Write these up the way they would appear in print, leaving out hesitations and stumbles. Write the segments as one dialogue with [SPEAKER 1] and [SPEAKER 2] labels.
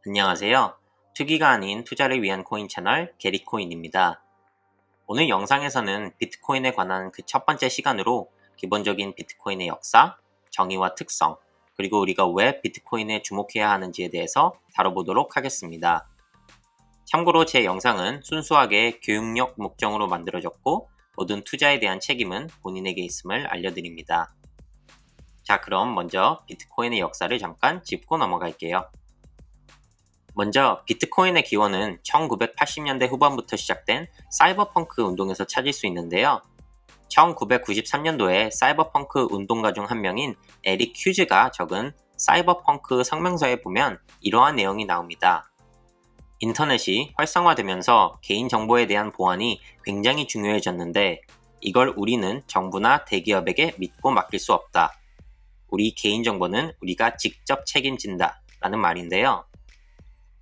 [SPEAKER 1] 안녕하세요. 투기가 아닌 투자를 위한 코인 채널 게리코인입니다. 오늘 영상에서는 비트코인에 관한 그 첫 번째 시간으로 기본적인 비트코인의 역사, 정의와 특성, 그리고 우리가 왜 비트코인에 주목해야 하는지에 대해서 다뤄보도록 하겠습니다. 참고로 제 영상은 순수하게 교육력 목적으로 만들어졌고 모든 투자에 대한 책임은 본인에게 있음을 알려드립니다. 자, 그럼 먼저 비트코인의 역사를 잠깐 짚고 넘어갈게요. 먼저 비트코인의 기원은 1980년대 후반부터 시작된 사이버펑크 운동에서 찾을 수 있는데요. 1993년도에 사이버펑크 운동가 중 한 명인 에릭 휴즈가 적은 사이버펑크 성명서에 보면 이러한 내용이 나옵니다. 인터넷이 활성화되면서 개인정보에 대한 보안이 굉장히 중요해졌는데 이걸 우리는 정부나 대기업에게 믿고 맡길 수 없다. 우리 개인정보는 우리가 직접 책임진다 라는 말인데요.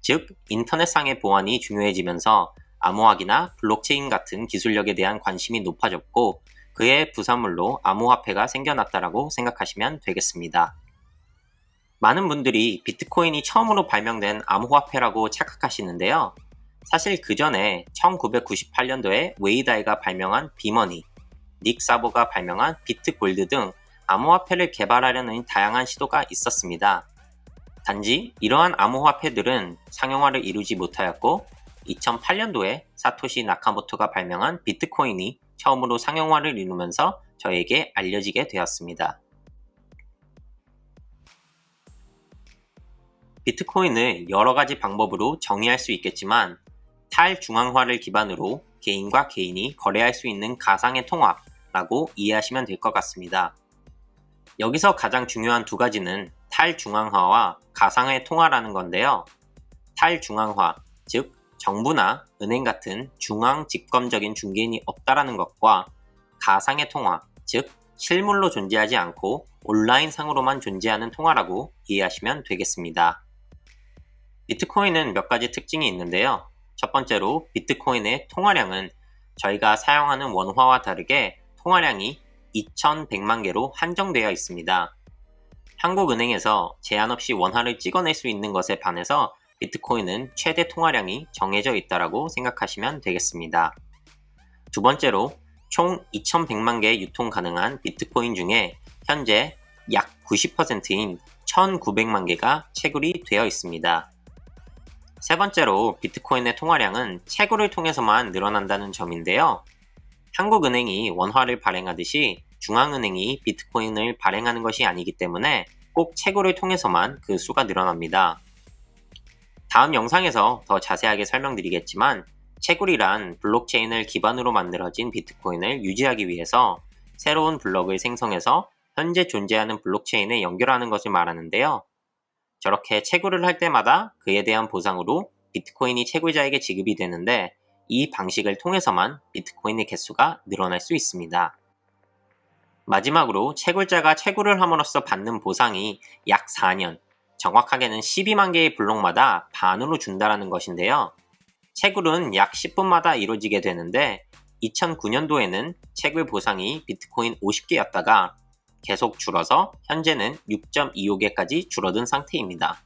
[SPEAKER 1] 즉, 인터넷상의 보안이 중요해지면서 암호화기나 블록체인 같은 기술력에 대한 관심이 높아졌고 그의 부산물로 암호화폐가 생겨났다라고 생각하시면 되겠습니다. 많은 분들이 비트코인이 처음으로 발명된 암호화폐라고 착각하시는데요. 사실 그 전에 1998년도에 웨이다이가 발명한 비머니, 닉 사보가 발명한 비트골드 등 암호화폐를 개발하려는 다양한 시도가 있었습니다. 단지 이러한 암호화폐들은 상용화를 이루지 못하였고 2008년도에 사토시 나카모토가 발명한 비트코인이 처음으로 상용화를 이루면서 저에게 알려지게 되었습니다. 비트코인을 여러 가지 방법으로 정의할 수 있겠지만 탈중앙화를 기반으로 개인과 개인이 거래할 수 있는 가상의 통화라고 이해하시면 될 것 같습니다. 여기서 가장 중요한 두 가지는 탈중앙화와 가상의 통화라는 건데요. 탈중앙화, 즉 정부나 은행 같은 중앙 집권적인 중개인이 없다라는 것과 가상의 통화, 즉 실물로 존재하지 않고 온라인상으로만 존재하는 통화라고 이해하시면 되겠습니다. 비트코인은 몇 가지 특징이 있는데요. 첫 번째로 비트코인의 통화량은 저희가 사용하는 원화와 다르게 통화량이 2100만 개로 한정되어 있습니다. 한국은행에서 제한 없이 원화를 찍어낼 수 있는 것에 반해서 비트코인은 최대 통화량이 정해져 있다고 생각하시면 되겠습니다. 두 번째로 총 2100만 개 유통 가능한 비트코인 중에 현재 약 90%인 1900만 개가 채굴이 되어 있습니다. 세 번째로 비트코인의 통화량은 채굴을 통해서만 늘어난다는 점인데요. 한국은행이 원화를 발행하듯이 중앙은행이 비트코인을 발행하는 것이 아니기 때문에 꼭 채굴을 통해서만 그 수가 늘어납니다. 다음 영상에서 더 자세하게 설명드리겠지만 채굴이란 블록체인을 기반으로 만들어진 비트코인을 유지하기 위해서 새로운 블록을 생성해서 현재 존재하는 블록체인에 연결하는 것을 말하는데요. 저렇게 채굴을 할 때마다 그에 대한 보상으로 비트코인이 채굴자에게 지급이 되는데 이 방식을 통해서만 비트코인의 개수가 늘어날 수 있습니다. 마지막으로 채굴자가 채굴을 함으로써 받는 보상이 약 4년, 정확하게는 12만 개의 블록마다 반으로 준다는 것인데요. 채굴은 약 10분마다 이루어지게 되는데 2009년도에는 채굴 보상이 비트코인 50개였다가 계속 줄어서 현재는 6.25개까지 줄어든 상태입니다.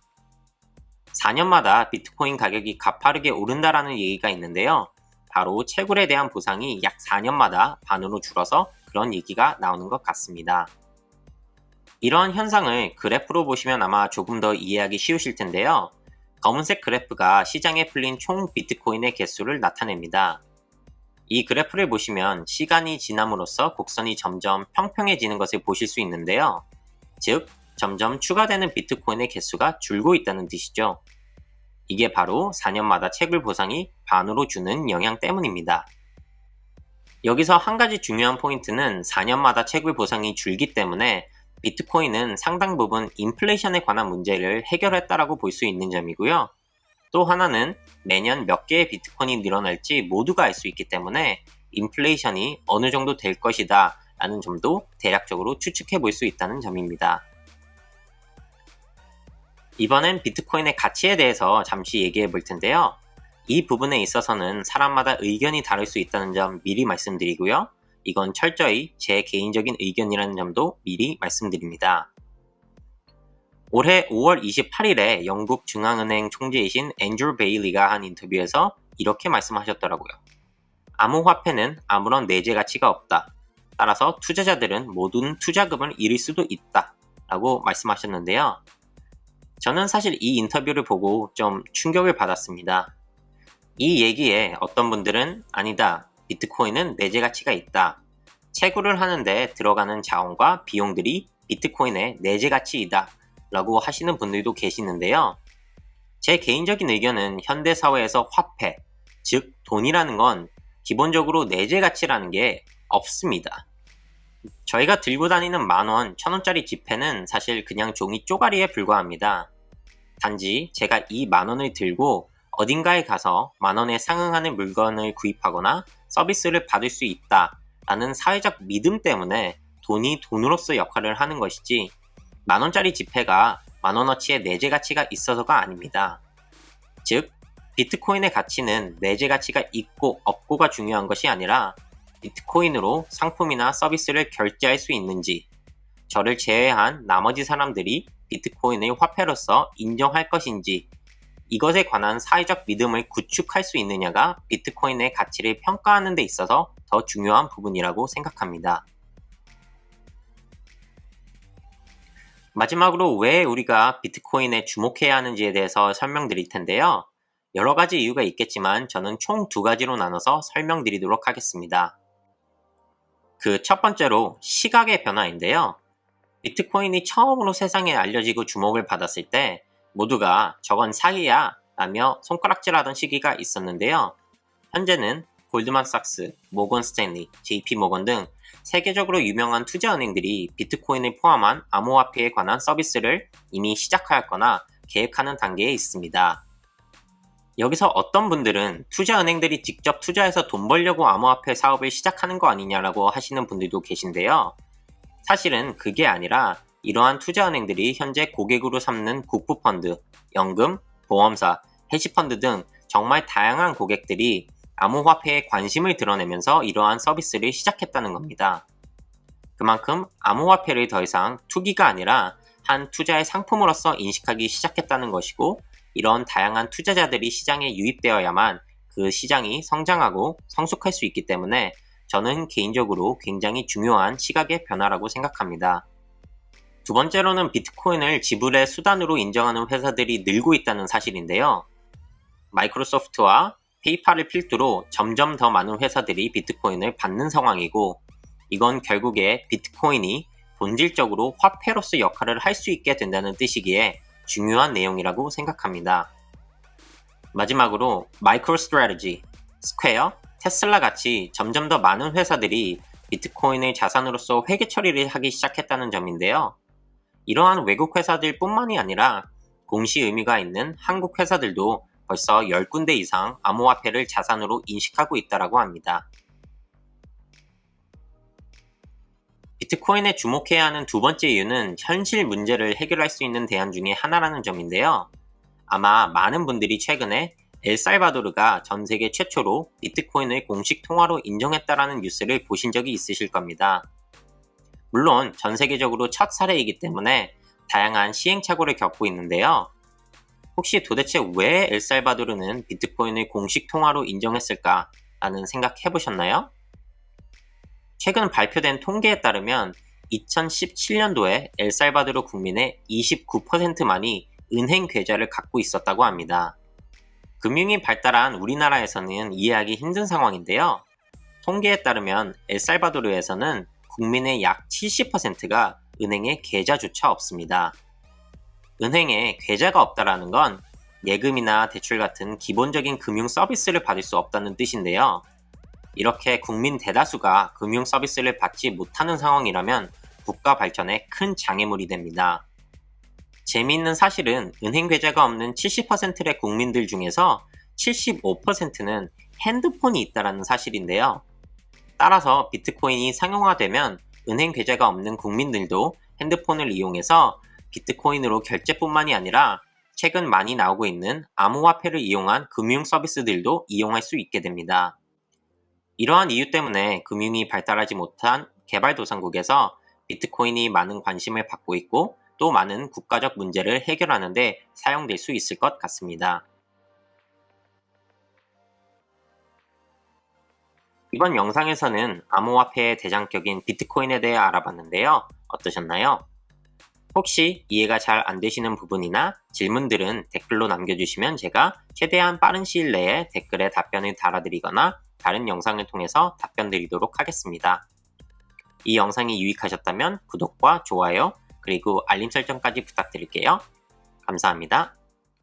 [SPEAKER 1] 4년마다 비트코인 가격이 가파르게 오른다라는 얘기가 있는데요. 바로 채굴에 대한 보상이 약 4년마다 반으로 줄어서 그런 얘기가 나오는 것 같습니다. 이러한 현상을 그래프로 보시면 아마 조금 더 이해하기 쉬우실 텐데요. 검은색 그래프가 시장에 풀린 총 비트코인의 개수를 나타냅니다. 이 그래프를 보시면 시간이 지남으로써 곡선이 점점 평평해지는 것을 보실 수 있는데요. 즉, 점점 추가되는 비트코인의 개수가 줄고 있다는 뜻이죠. 이게 바로 4년마다 채굴 보상이 반으로 주는 영향 때문입니다. 여기서 한 가지 중요한 포인트는 4년마다 채굴 보상이 줄기 때문에 비트코인은 상당 부분 인플레이션에 관한 문제를 해결했다라고 볼 수 있는 점이고요. 또 하나는 매년 몇 개의 비트코인이 늘어날지 모두가 알 수 있기 때문에 인플레이션이 어느 정도 될 것이다 라는 점도 대략적으로 추측해 볼 수 있다는 점입니다. 이번엔 비트코인의 가치에 대해서 잠시 얘기해 볼 텐데요. 이 부분에 있어서는 사람마다 의견이 다를 수 있다는 점 미리 말씀드리고요. 이건 철저히 제 개인적인 의견이라는 점도 미리 말씀드립니다. 올해 5월 28일에 영국 중앙은행 총재이신 앤드루 베일리가 한 인터뷰에서 이렇게 말씀하셨더라고요. 암호화폐는 아무런 내재 가치가 없다. 따라서 투자자들은 모든 투자금을 잃을 수도 있다. 라고 말씀하셨는데요. 저는 사실 이 인터뷰를 보고 좀 충격을 받았습니다. 이 얘기에 어떤 분들은 아니다. 비트코인은 내재 가치가 있다. 채굴을 하는데 들어가는 자원과 비용들이 비트코인의 내재 가치이다. 라고 하시는 분들도 계시는데요. 제 개인적인 의견은 현대사회에서 화폐, 즉 돈이라는 건 기본적으로 내재 가치라는 게 없습니다. 저희가 들고 다니는 만원, 천원짜리 지폐는 사실 그냥 종이 쪼가리에 불과합니다. 단지 제가 이 만원을 들고 어딘가에 가서 만원에 상응하는 물건을 구입하거나 서비스를 받을 수 있다라는 사회적 믿음 때문에 돈이 돈으로서 역할을 하는 것이지 만원짜리 지폐가 만원어치의 내재 가치가 있어서가 아닙니다. 즉, 비트코인의 가치는 내재 가치가 있고 없고가 중요한 것이 아니라 비트코인으로 상품이나 서비스를 결제할 수 있는지, 저를 제외한 나머지 사람들이 비트코인의 화폐로서 인정할 것인지, 이것에 관한 사회적 믿음을 구축할 수 있느냐가 비트코인의 가치를 평가하는 데 있어서 더 중요한 부분이라고 생각합니다. 마지막으로 왜 우리가 비트코인에 주목해야 하는지에 대해서 설명드릴 텐데요. 여러 가지 이유가 있겠지만 저는 총 두 가지로 나눠서 설명드리도록 하겠습니다. 그 첫 번째로 시각의 변화인데요. 비트코인이 처음으로 세상에 알려지고 주목을 받았을 때 모두가 저건 사기야 라며 손가락질하던 시기가 있었는데요. 현재는 골드만삭스, 모건 스탠리, JP 모건 등 세계적으로 유명한 투자은행들이 비트코인을 포함한 암호화폐에 관한 서비스를 이미 시작하였거나 계획하는 단계에 있습니다. 여기서 어떤 분들은 투자은행들이 직접 투자해서 돈 벌려고 암호화폐 사업을 시작하는 거 아니냐라고 하시는 분들도 계신데요. 사실은 그게 아니라 이러한 투자은행들이 현재 고객으로 삼는 국부펀드, 연금, 보험사, 헤지펀드 등 정말 다양한 고객들이 암호화폐에 관심을 드러내면서 이러한 서비스를 시작했다는 겁니다. 그만큼 암호화폐를 더 이상 투기가 아니라 한 투자의 상품으로서 인식하기 시작했다는 것이고, 이런 다양한 투자자들이 시장에 유입되어야만 그 시장이 성장하고 성숙할 수 있기 때문에 저는 개인적으로 굉장히 중요한 시각의 변화라고 생각합니다. 두 번째로는 비트코인을 지불의 수단으로 인정하는 회사들이 늘고 있다는 사실인데요. 마이크로소프트와 페이팔을 필두로 점점 더 많은 회사들이 비트코인을 받는 상황이고, 이건 결국에 비트코인이 본질적으로 화폐로서 역할을 할 수 있게 된다는 뜻이기에 중요한 내용이라고 생각합니다. 마지막으로 마이크로스트래티지, 스퀘어, 테슬라 같이 점점 더 많은 회사들이 비트코인을 자산으로서 회계 처리를 하기 시작했다는 점인데요. 이러한 외국 회사들 뿐만이 아니라 공시 의미가 있는 한국 회사들도 벌써 10군데 이상 암호화폐를 자산으로 인식하고 있다고 합니다. 비트코인에 주목해야 하는 두 번째 이유는 현실 문제를 해결할 수 있는 대안 중에 하나라는 점인데요. 아마 많은 분들이 최근에 엘살바도르가 전 세계 최초로 비트코인을 공식 통화로 인정했다라는 뉴스를 보신 적이 있으실 겁니다. 물론 전 세계적으로 첫 사례이기 때문에 다양한 시행착오를 겪고 있는데요. 혹시 도대체 왜 엘살바도르는 비트코인을 공식 통화로 인정했을까 라는 생각 해보셨나요? 최근 발표된 통계에 따르면 2017년도에 엘살바도르 국민의 29%만이 은행 계좌를 갖고 있었다고 합니다. 금융이 발달한 우리나라에서는 이해하기 힘든 상황인데요. 통계에 따르면 엘살바도르에서는 국민의 약 70%가 은행에 계좌조차 없습니다. 은행에 계좌가 없다라는 건 예금이나 대출 같은 기본적인 금융 서비스를 받을 수 없다는 뜻인데요. 이렇게 국민 대다수가 금융 서비스를 받지 못하는 상황이라면 국가 발전에 큰 장애물이 됩니다. 재미있는 사실은 은행 계좌가 없는 70%의 국민들 중에서 75%는 핸드폰이 있다는 사실인데요. 따라서 비트코인이 상용화되면 은행 계좌가 없는 국민들도 핸드폰을 이용해서 비트코인으로 결제뿐만이 아니라 최근 많이 나오고 있는 암호화폐를 이용한 금융 서비스들도 이용할 수 있게 됩니다. 이러한 이유 때문에 금융이 발달하지 못한 개발도상국에서 비트코인이 많은 관심을 받고 있고, 또 많은 국가적 문제를 해결하는 데 사용될 수 있을 것 같습니다. 이번 영상에서는 암호화폐의 대장격인 비트코인에 대해 알아봤는데요. 어떠셨나요? 혹시 이해가 잘 안 되시는 부분이나 질문들은 댓글로 남겨주시면 제가 최대한 빠른 시일 내에 댓글에 답변을 달아드리거나 다른 영상을 통해서 답변 드리도록 하겠습니다. 이 영상이 유익하셨다면 구독과 좋아요, 그리고 알림 설정까지 부탁드릴게요. 감사합니다.